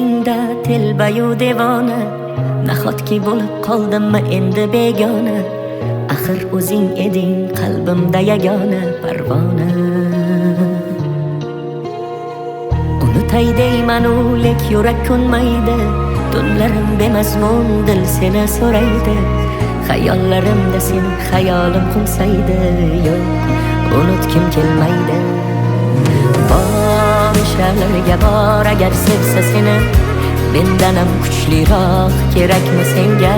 ko'zlaringda telbayu devona, nahotki bo'lib qoldimmi endi begona? Axir o'zing eding qalbimda yagona parvona. Unutay deymanu lek yurak ko'nmaydi, tunlarim bemazmun dil seni so'raydi. Xayollarimda sen xayolim qo'nsaydi, yo'q unutkim kelmaydi. Bor o'shalarga bor agar sevsa seni, mendanam kuchliroq kerakmi senga?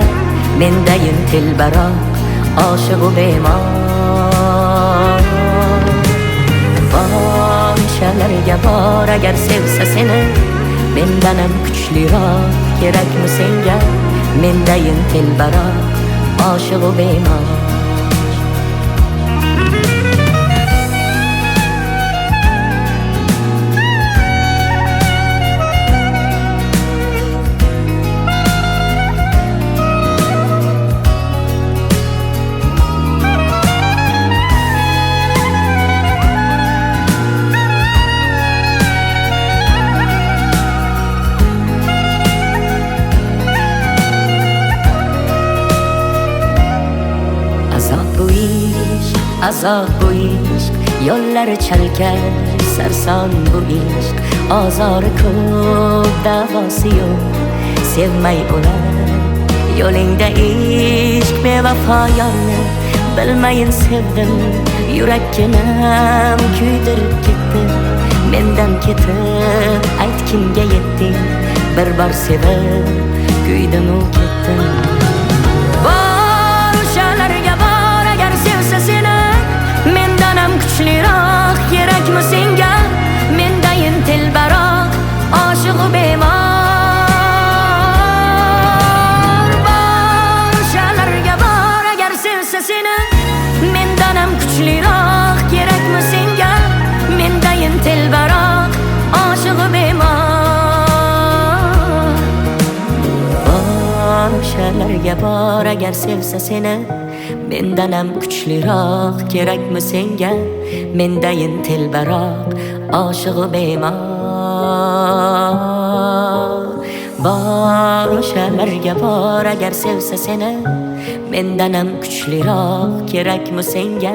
Mendayin telbaroq oshiqu bemor. Bor o'shalarga bor agar sevsa seni, mendanam kuchliroq kerakmi senga? Mendayin telbaroq oshiqu bemor. Azob bu ishq, yo'llari chalkar, sarson bu ishq. Ozori ko'p, davosi yo'q, sevmay o'lar yo'lingda ishq. Bevafo yorni bilmayin sevdim, yurakkinam kuydirib ketdim. Mendan ketib ayt kimga yetding, bir bor sevib kuydim u ketdim. Bor o'shalarga bor agar sevsa seni, mendanam kuchliroq kerakmi senga? Mendayin telbaroq oshiqu bemor. Bor o'shalarga bor agar sevsa seni, mendanam kuchliroq kerakmi senga? Mendayin telbaroq oshiqu bemor. Bor o'shalarga bor agar sevsa seni, mendanam kuchliroq kerakmi senga? Mendayin telbaroq oshiqu bemor. Bor o'shalarga bor agar sevsa seni, mendanam kuchliroq kerakmi senga?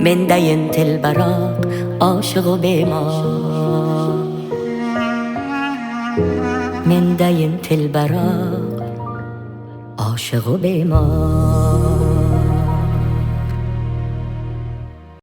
Mendayin telbaroq oshiqu bemor. Mendayin telbaroq oshiqu bemor.